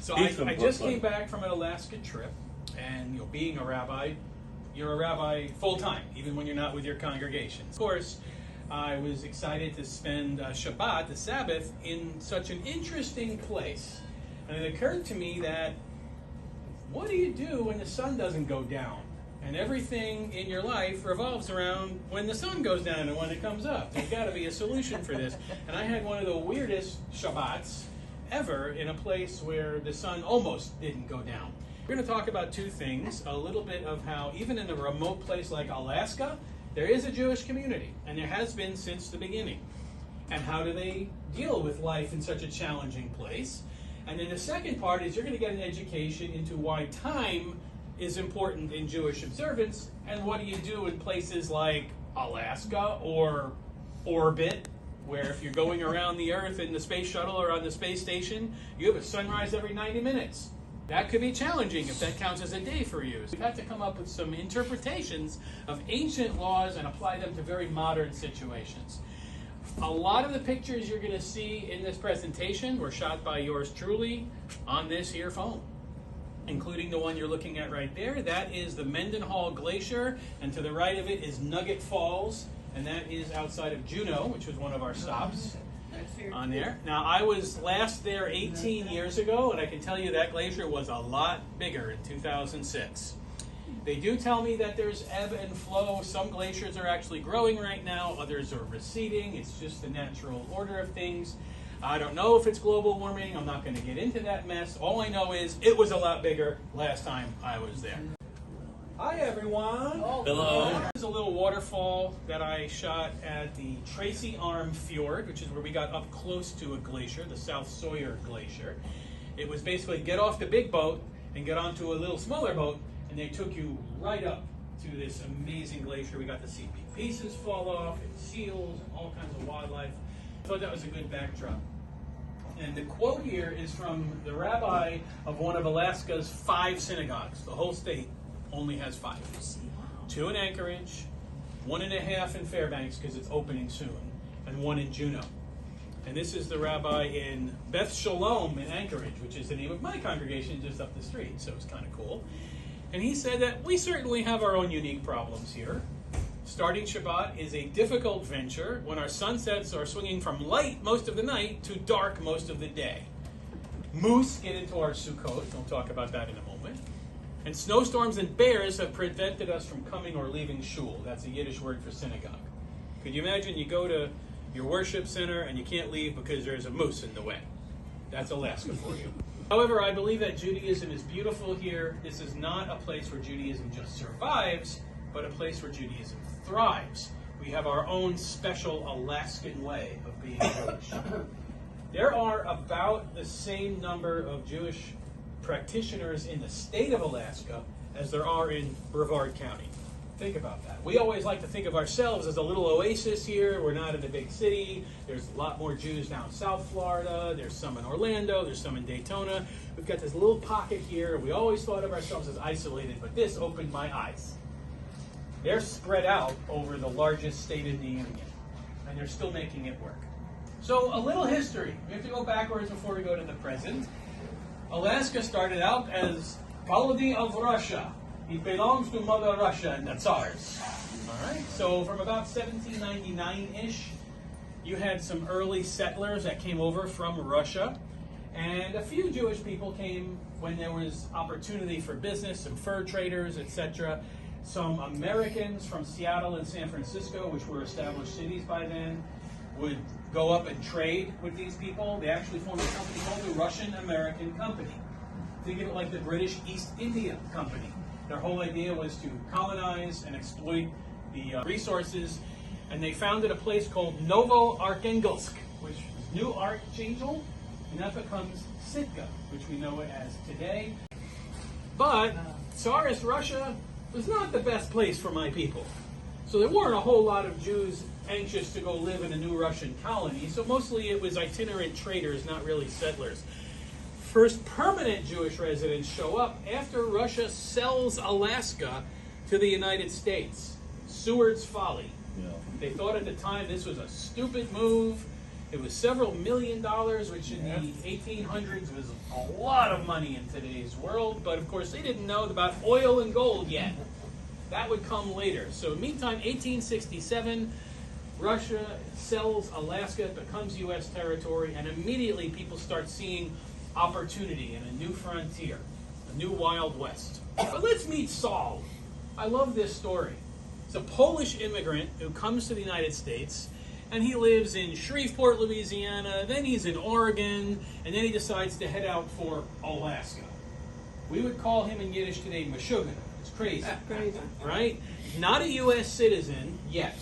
So I just came back from an Alaska trip, and being a rabbi, you're a rabbi full-time, even when you're not with your congregation. Of course, I was excited to spend Shabbat, the Sabbath, in such an interesting place. And it occurred to me that, what do you do when the sun doesn't go down? And everything in your life revolves around when the sun goes down and when it comes up. There's got to be a solution for this. And I had one of the weirdest Shabbats ever in a place where the sun almost didn't go down. We're going to talk about two things. A little bit of how, even in a remote place like Alaska, there is a Jewish community, and there has been since the beginning. And how do they deal with life in such a challenging place? And then the second part is you're going to get an education into why time is important in Jewish observance, and what do you do in places like Alaska or orbit, where if you're going around the Earth in the space shuttle or on the space station, you have a sunrise every 90 minutes. That could be challenging if that counts as a day for you. So we've had to come up with some interpretations of ancient laws and apply them to very modern situations. A lot of the pictures you're going to see in this presentation were shot by yours truly on this here phone, including the one you're looking at right there. That is the Mendenhall Glacier, and to the right of it is Nugget Falls, and that is outside of Juneau, which was one of our stops on there. Now, I was last there 18 years ago, and I can tell you that glacier was a lot bigger in 2006. They do tell me that there's ebb and flow. Some glaciers are actually growing right now, others are receding. It's just the natural order of things. I don't know if it's global warming. I'm not going to get into that mess. All I know is it was a lot bigger last time I was there. Hi, everyone. Hello. There's a little waterfall that I shot at the Tracy Arm Fjord, which is where we got up close to a glacier, the South Sawyer Glacier. It was basically get off the big boat and get onto a little smaller boat, and they took you right up to this amazing glacier. We got to see big pieces fall off, and seals, and all kinds of wildlife. I thought that was a good backdrop. And the quote here is from the rabbi of one of Alaska's 5 synagogues. The whole state only has 5. 2 in Anchorage, 1.5 in Fairbanks because it's opening soon, and 1 in Juneau. And this is the rabbi in Beth Shalom in Anchorage, which is the name of my congregation just up the street, so it's kind of cool. And he said that we certainly have our own unique problems here. Starting Shabbat is a difficult venture when our sunsets are swinging from light most of the night to dark most of the day. Moose get into our Sukkot. We'll talk about that in a moment. And snowstorms and bears have prevented us from coming or leaving shul. That's a Yiddish word for synagogue. Could you imagine you go to your worship center and you can't leave because there's a moose in the way? That's Alaska for you. However, I believe that Judaism is beautiful here. This is not a place where Judaism just survives, but a place where Judaism thrives. We have our own special Alaskan way of being Jewish. There are about the same number of Jewish practitioners in the state of Alaska as there are in Brevard County. Think about that. We always like to think of ourselves as a little oasis here. We're not in a big city. There's a lot more Jews down South Florida. There's some in Orlando. There's some in Daytona. We've got this little pocket here. We always thought of ourselves as isolated, but this opened my eyes. They're spread out over the largest state in the union, and they're still making it work. So a little history. We have to go backwards before we go to the present. Alaska started out as colony of Russia. It belongs to Mother Russia and the Tsars. All right. So from about 1799-ish, you had some early settlers that came over from Russia, and a few Jewish people came when there was opportunity for business, some fur traders, etc. Some Americans from Seattle and San Francisco, which were established cities by then, would go up and trade with these people. They actually formed a company called the Russian-American Company. Think of it like the British East India Company. Their whole idea was to colonize and exploit the resources, and they founded a place called Novo-Archangельsk, which is New Archangel, and that becomes Sitka, which we know it as today. But Tsarist Russia was not the best place for my people. So there weren't a whole lot of Jews anxious to go live in a new Russian colony, so mostly it was itinerant traders, not really settlers. First permanent Jewish residents show up after Russia sells Alaska to the United States. Seward's folly. Yeah. They thought at the time this was a stupid move. It was several $1 million, which in the 1800s was a lot of money in today's world. But of course, they didn't know about oil and gold yet. That would come later. So meantime, 1867, Russia sells Alaska, it becomes U.S. territory, and immediately people start seeing opportunity in a new frontier, a new Wild West. But let's meet Saul. I love this story. He's a Polish immigrant who comes to the United States, and he lives in Shreveport, Louisiana, then he's in Oregon, and then he decides to head out for Alaska. We would call him in Yiddish today Meshuggah. It's crazy. Crazy. Right? Not a U.S. citizen yet.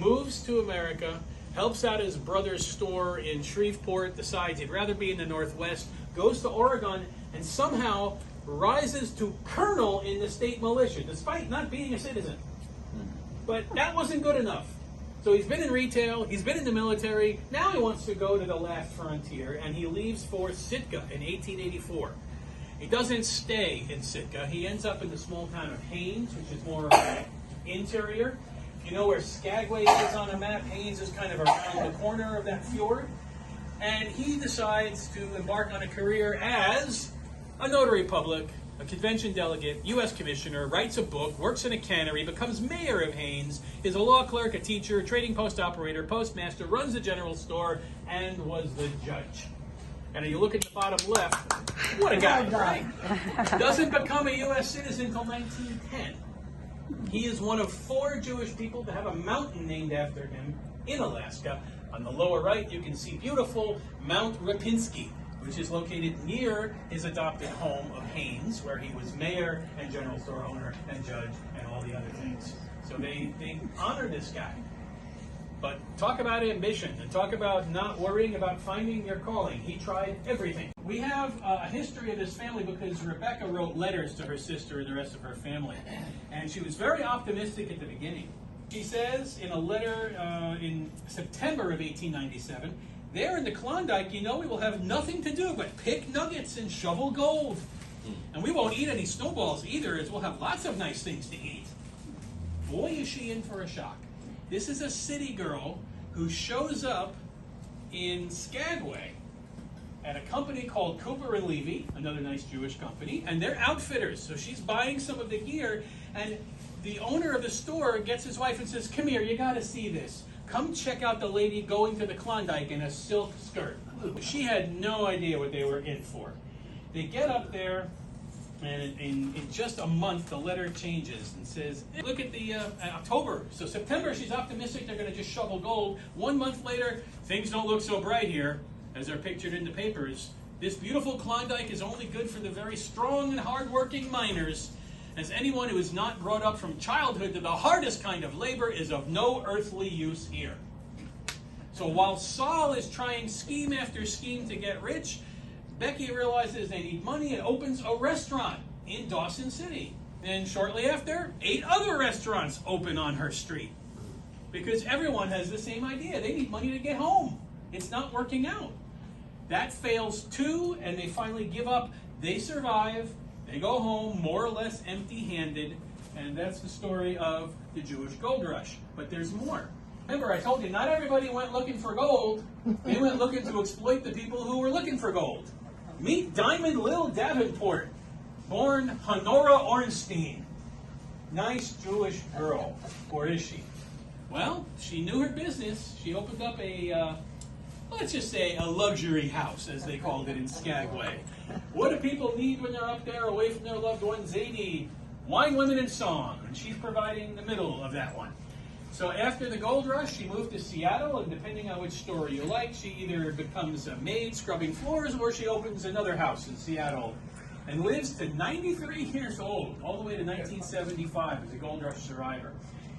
Moves to America, helps out his brother's store in Shreveport, decides he'd rather be in the Northwest, goes to Oregon, and somehow rises to colonel in the state militia, despite not being a citizen. But that wasn't good enough. So he's been in retail, he's been in the military, now he wants to go to the last frontier, and he leaves for Sitka in 1884. He doesn't stay in Sitka. He ends up in the small town of Haines, which is more interior. You know where Skagway is on a map? Haines is kind of around the corner of that fjord. And he decides to embark on a career as a notary public, a convention delegate, U.S. commissioner, writes a book, works in a cannery, becomes mayor of Haines, is a law clerk, a teacher, a trading post operator, postmaster, runs a general store, and was the judge. And you look at the bottom left, what a guy, right? Doesn't become a U.S. citizen until 1910. He is one of 4 Jewish people to have a mountain named after him in Alaska. On the lower right, you can see beautiful Mount Rapinski, which is located near his adopted home of Haines, where he was mayor and general store owner and judge and all the other things. So they honor this guy. But talk about ambition and talk about not worrying about finding your calling. He tried everything. We have a history of this family because Rebecca wrote letters to her sister and the rest of her family. And she was very optimistic at the beginning. She says in a letter in September of 1897, there in the Klondike, you know, we will have nothing to do but pick nuggets and shovel gold. And we won't eat any snowballs either, as we'll have lots of nice things to eat. Boy, is she in for a shock. This is a city girl who shows up in Skagway at a company called Cooper and Levy, another nice Jewish company, and they're outfitters. So she's buying some of the gear, and the owner of the store gets his wife and says, come here, you got to see this. Come check out the lady going to the Klondike in a silk skirt. She had no idea what they were in for. They get up there, and in just a month, the letter changes and says, look at the October. So September, she's optimistic they're going to just shovel gold. 1 month later, things don't look so bright here, as they're pictured in the papers. This beautiful Klondike is only good for the very strong and hardworking miners, as anyone who is not brought up from childhood to the hardest kind of labor is of no earthly use here. So while Saul is trying scheme after scheme to get rich, Becky realizes they need money and opens a restaurant in Dawson City. And shortly after, 8 other restaurants open on her street. Because everyone has the same idea. They need money to get home. It's not working out. That fails too, and they finally give up. They survive. They go home more or less empty-handed. And that's the story of the Jewish gold rush. But there's more. Remember, I told you, not everybody went looking for gold. They went looking to exploit the people who were looking for gold. Meet Diamond Lil Davenport, born Honora Ornstein. Nice Jewish girl, or is she? Well, she knew her business. She opened up a, let's just say, a luxury house, as they called it in Skagway. What do people need when they're up there away from their loved ones? They need wine, women, and song, and she's providing the middle of that one. So after the gold rush, she moved to Seattle, and depending on which story you like, she either becomes a maid scrubbing floors, or she opens another house in Seattle, and lives to 93 years old, all the way to 1975 as a gold rush survivor.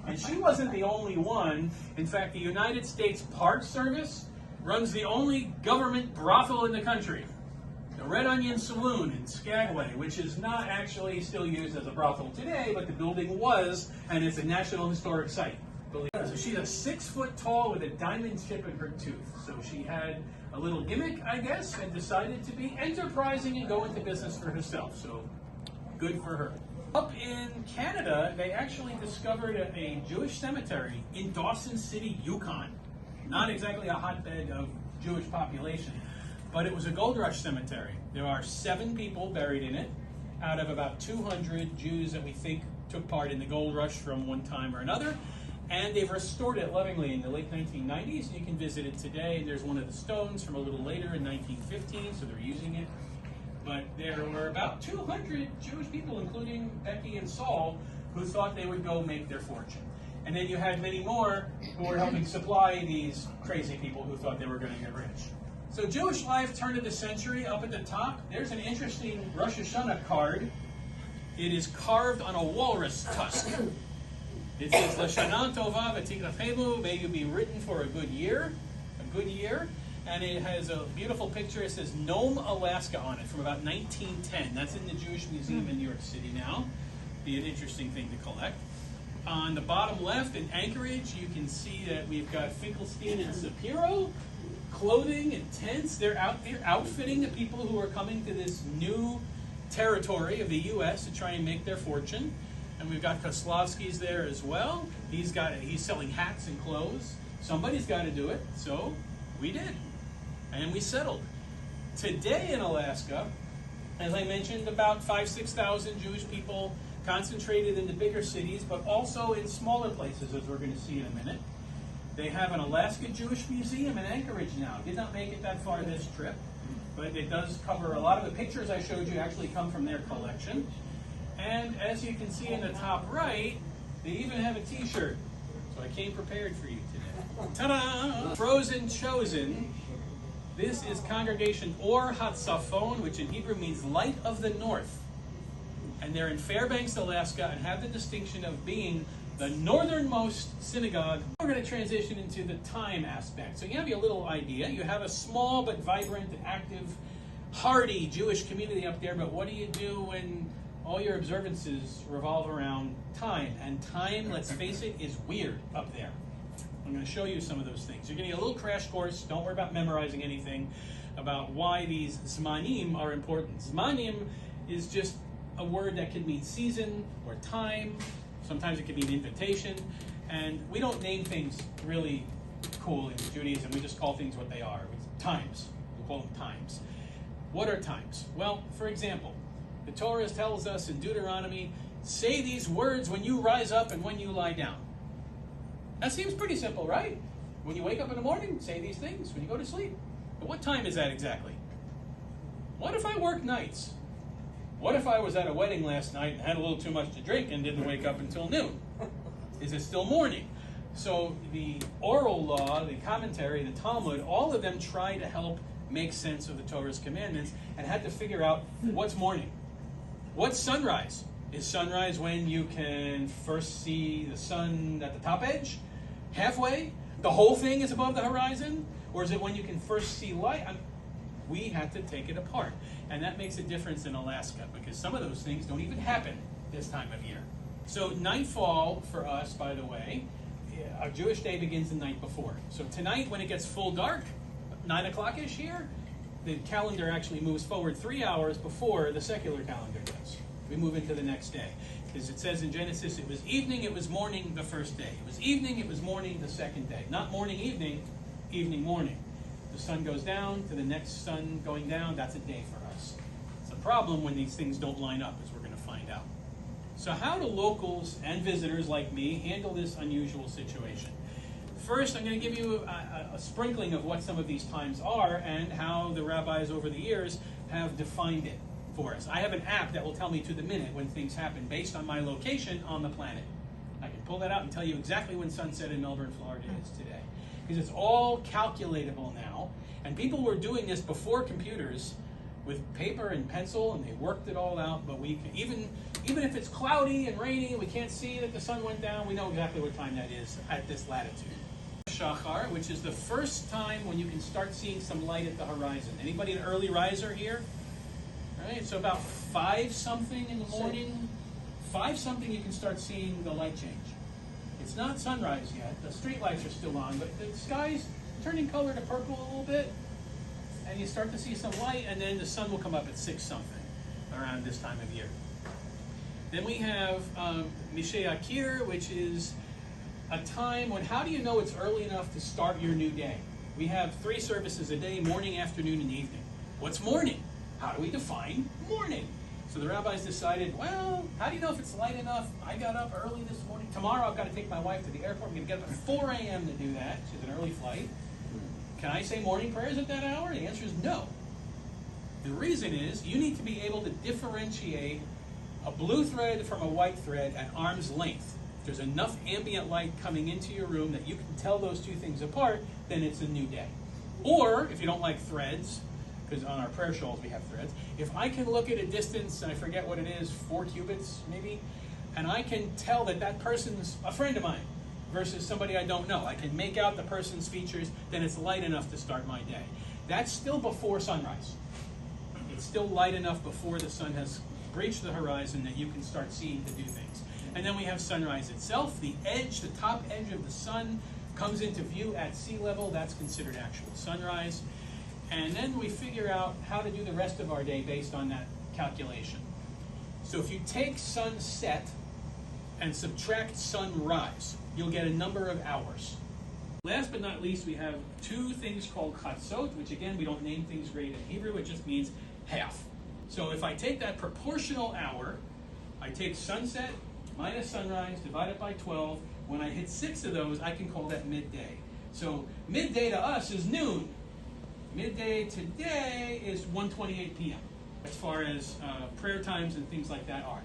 And she wasn't the only one. In fact, the United States Park Service runs the only government brothel in the country, the Red Onion Saloon in Skagway, which is not actually still used as a brothel today, but the building was, and it's a National Historic Site. So she's a 6 foot tall with a diamond chip in her tooth. So she had a little gimmick, I guess, and decided to be enterprising and go into business for herself. So good for her. Up in Canada, they actually discovered a Jewish cemetery in Dawson City, Yukon. Not exactly a hotbed of Jewish population, but it was a gold rush cemetery. There are 7 people buried in it out of about 200 Jews that we think took part in the gold rush from one time or another. And they've restored it lovingly in the late 1990s. You can visit it today. There's one of the stones from a little later in 1915, so they're using it. But there were about 200 Jewish people, including Becky and Saul, who thought they would go make their fortune. And then you had many more who were helping supply these crazy people who thought they were going to get rich. So Jewish life turn of the century, up at the top, there's an interesting Rosh Hashanah card. It is carved on a walrus tusk. It says, L'shana tova v'tikrachenu, may you be written for a good year. And it has a beautiful picture. It says Nome, Alaska on it from about 1910. That's in the Jewish Museum in New York City now. Be an interesting thing to collect. On the bottom left in Anchorage, you can see that we've got Finkelstein and Shapiro, clothing and tents. They're out there outfitting the people who are coming to this new territory of the U.S. to try and make their fortune. And we've got Kozlovsky's there as well. He's selling hats and clothes. Somebody's got to do it, so we did. And we settled. Today in Alaska, as I mentioned, about 5,000-6,000 Jewish people concentrated in the bigger cities, but also in smaller places, as we're going to see in a minute. They have an Alaska Jewish Museum in Anchorage now. Did not make it that far this trip, but it does cover a lot of the pictures I showed you actually come from their collection. And as you can see in the top right, they even have a t-shirt. So I came prepared for you today. Ta-da! Frozen Chosen. This is Congregation Or Hatzafon, which in Hebrew means Light of the North. And they're in Fairbanks, Alaska, and have the distinction of being the northernmost synagogue. We're going to transition into the time aspect. So you have a little idea. You have a small but vibrant, active, hardy Jewish community up there, but what do you do when all your observances revolve around time? And time, let's face it, is weird up there. I'm going to show you some of those things. You're going to get a little crash course. Don't worry about memorizing anything about why these zmanim are important. Zmanim is just a word that can mean season or time. Sometimes it can mean invitation. And we don't name things really cool in Judaism. We just call things what they are. It's times. We call them times. What are times? Well, for example, the Torah tells us in Deuteronomy, say these words when you rise up and when you lie down. That seems pretty simple, right? When you wake up in the morning, say these things. When you go to sleep. But what time is that exactly? What if I work nights? What if I was at a wedding last night and had a little too much to drink and didn't wake up until noon? Is it still morning? So the oral law, the commentary, the Talmud, all of them try to help make sense of the Torah's commandments and had to figure out what's morning. What's sunrise? Is sunrise when you can first see the sun at the top edge? Halfway? The whole thing is above the horizon? Or is it when you can first see light? We had to take it apart. And that makes a difference in Alaska because some of those things don't even happen this time of year. So nightfall for us, by the way, our Jewish day begins the night before. So tonight when it gets full dark, 9 o'clock-ish here, the calendar actually moves forward 3 hours before the secular calendar does. We move into the next day. Because it says in Genesis, it was evening, it was morning the first day. It was evening, it was morning the second day. Not morning, evening, evening, morning. The sun goes down to the next sun going down, that's a day for us. It's a problem when these things don't line up, as we're going to find out. So how do locals and visitors like me handle this unusual situation? First, I'm going to give you a sprinkling of what some of these times are and how the rabbis over the years have defined it for us. I have an app that will tell me to the minute when things happen based on my location on the planet. I can pull that out and tell you exactly when sunset in Melbourne, Florida is today. Because it's all calculatable now. And people were doing this before computers with paper and pencil, and they worked it all out. But we can, even if it's cloudy and rainy and we can't see that the sun went down, we know exactly what time that is at this latitude. Shachar, which is the first time when you can start seeing some light at the horizon. Anybody an early riser here? Right, so about 5-something in the morning, 5-something you can start seeing the light change. It's not sunrise yet. The street lights are still on, but the sky's turning color to purple a little bit, and you start to see some light, and then the sun will come up at 6-something around this time of year. Then we have Mishay Akir, which is a time when, how do you know it's early enough to start your new day? We have 3 services a day, morning, afternoon, and evening. What's morning? How do we define morning? So the rabbis decided, well, how do you know if it's light enough? I got up early this morning. Tomorrow I've got to take my wife to the airport. I'm going to get up at 4 a.m. to do that. She's an early flight. Can I say morning prayers at that hour? The answer is no. The reason is you need to be able to differentiate a blue thread from a white thread at arm's length. If there's enough ambient light coming into your room that you can tell those two things apart, then it's a new day. Or, if you don't like threads, because on our prayer shawls we have threads, if I can look at a distance, and I forget what it is, 4 cubits maybe, and I can tell that that person's a friend of mine versus somebody I don't know, I can make out the person's features, then it's light enough to start my day. That's still before sunrise. It's still light enough before the sun has breached the horizon that you can start seeing to do things. And then we have sunrise itself. The edge, the top edge of the sun comes into view at sea level. That's considered actual sunrise. And then we figure out how to do the rest of our day based on that calculation. So if you take sunset and subtract sunrise, you'll get a number of hours. Last but not least, we have 2 things called chatzot, which again, we don't name things great in Hebrew. It just means half. So if I take that proportional hour, I take sunset minus sunrise, divide it by 12. When I hit 6 of those, I can call that midday. So midday to us is noon. Midday today is 1:28 p.m. as far as prayer times and things like that are.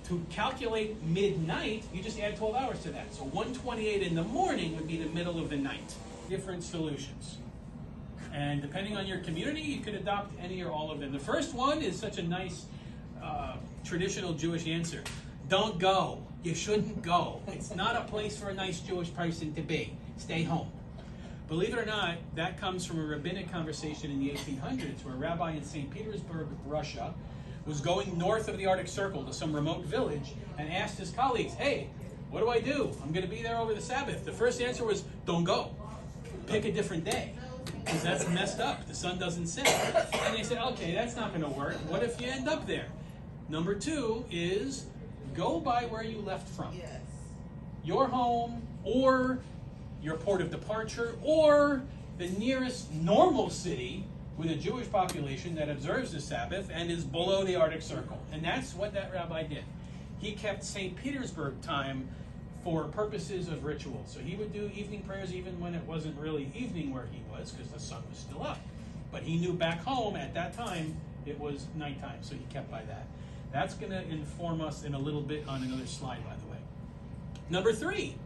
To calculate midnight, you just add 12 hours to that. So 1:28 in the morning would be the middle of the night. Different solutions. And depending on your community, you could adopt any or all of them. The first one is such a nice traditional Jewish answer. Don't go. You shouldn't go. It's not a place for a nice Jewish person to be. Stay home. Believe it or not, that comes from a rabbinic conversation in the 1800s where a rabbi in St. Petersburg, Russia, was going north of the Arctic Circle to some remote village and asked his colleagues, hey, what do I do? I'm going to be there over the Sabbath. The first answer was, don't go. Pick a different day, because that's messed up. The sun doesn't set. And they said, okay, that's not going to work. What if you end up there? Number 2 is go by where you left from. Yes. Your home, or your port of departure, or the nearest normal city with a Jewish population that observes the Sabbath and is below the Arctic Circle. And that's what that rabbi did. He kept St. Petersburg time for purposes of ritual. So he would do evening prayers even when it wasn't really evening where he was, because the sun was still up. But he knew back home at that time it was nighttime, so he kept by that. That's going to inform us in a little bit on another slide, by the way. Number 3,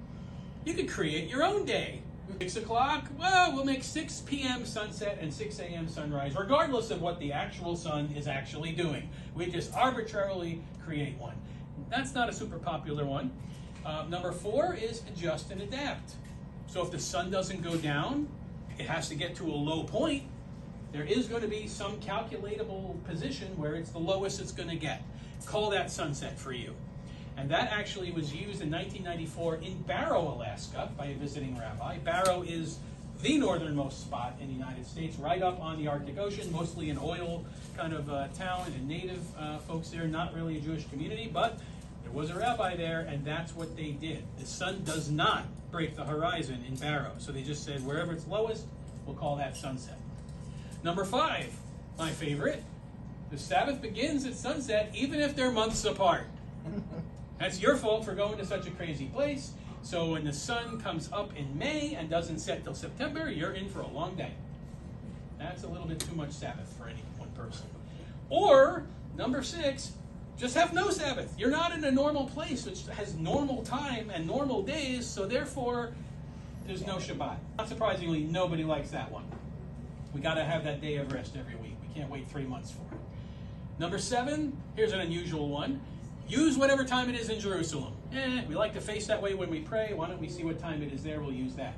you could create your own day. 6 o'clock, well, we'll make 6 p.m. sunset and 6 a.m. sunrise, regardless of what the actual sun is actually doing. We just arbitrarily create one. That's not a super popular one. Number 4 is adjust and adapt. So if the sun doesn't go down, it has to get to a low point. There is going to be some calculatable position where it's the lowest it's going to get. Call that sunset for you. And that actually was used in 1994 in Barrow, Alaska, by a visiting rabbi. Barrow is the northernmost spot in the United States, right up on the Arctic Ocean, mostly an oil kind of town, and native folks there, not really a Jewish community, but there was a rabbi there, and that's what they did. The sun does not break the horizon in Barrow, so they just said wherever it's lowest, we'll call that sunset. Number 5, my favorite, the Sabbath begins at sunset even if they're months apart. That's your fault for going to such a crazy place. So when the sun comes up in May and doesn't set till September, you're in for a long day. That's a little bit too much Sabbath for any one person. Or, number 6, just have no Sabbath. You're not in a normal place which has normal time and normal days, so therefore there's no Shabbat. Not surprisingly, nobody likes that one. We got to have that day of rest every week. We can't wait 3 months for it. Number 7, here's an unusual one. Use whatever time it is in Jerusalem. We like to face that way when we pray. Why don't we see what time it is there? We'll use that.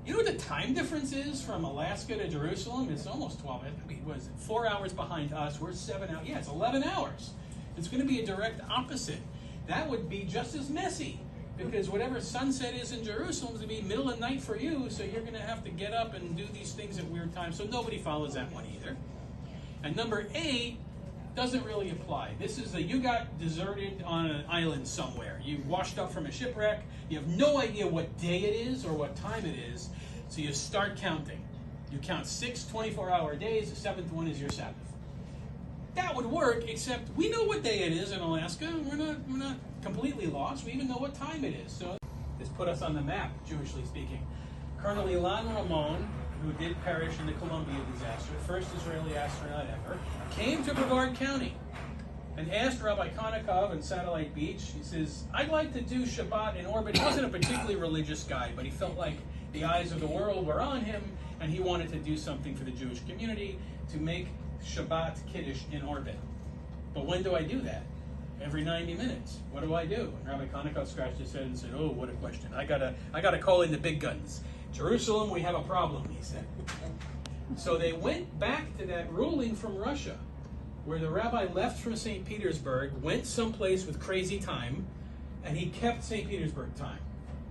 You know what the time difference is from Alaska to Jerusalem? It's almost 12. I mean, what is it? 4 hours behind us. We're 7 hours. Yeah, it's 11 hours. It's going to be a direct opposite. That would be just as messy, because whatever sunset is in Jerusalem is going to be middle of night for you, so you're going to have to get up and do these things at weird times. So nobody follows that one either. And number 8, doesn't really apply. This is you got deserted on an island somewhere. You washed up from a shipwreck. You have no idea what day it is or what time it is. So you start counting. You count 6 24-hour days. The 7th one is your Sabbath. That would work, except we know what day it is in Alaska. We're not completely lost. We even know what time it is. So this put us on the map, Jewishly speaking. Colonel Ilan Ramon, who did perish in the Columbia disaster, first Israeli astronaut ever, came to Brevard County and asked Rabbi Konnikov in Satellite Beach, he says, I'd like to do Shabbat in orbit. He wasn't a particularly religious guy, but he felt like the eyes of the world were on him, and he wanted to do something for the Jewish community to make Shabbat Kiddush in orbit. But when do I do that? Every 90 minutes. What do I do? And Rabbi Konnikov scratched his head and said, oh, what a question. I gotta call in the big guns. Jerusalem, we have a problem, he said. So they went back to that ruling from Russia, where the rabbi left from St. Petersburg, went someplace with crazy time, and he kept St. Petersburg time.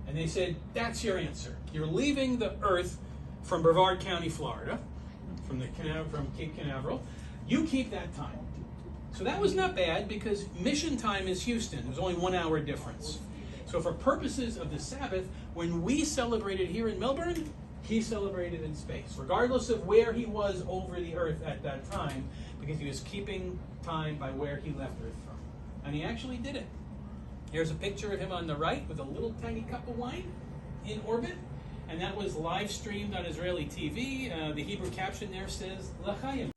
And they said, that's your answer. You're leaving the earth from Brevard County, Florida, from Cape Canaveral. You keep that time. So that was not bad, because mission time is Houston. There's only 1 hour difference. So for purposes of the Sabbath, when we celebrated here in Melbourne, he celebrated in space, regardless of where he was over the earth at that time, because he was keeping time by where he left Earth from. And he actually did it. Here's a picture of him on the right with a little tiny cup of wine in orbit, and that was live streamed on Israeli TV. The Hebrew caption there says, L'chaim.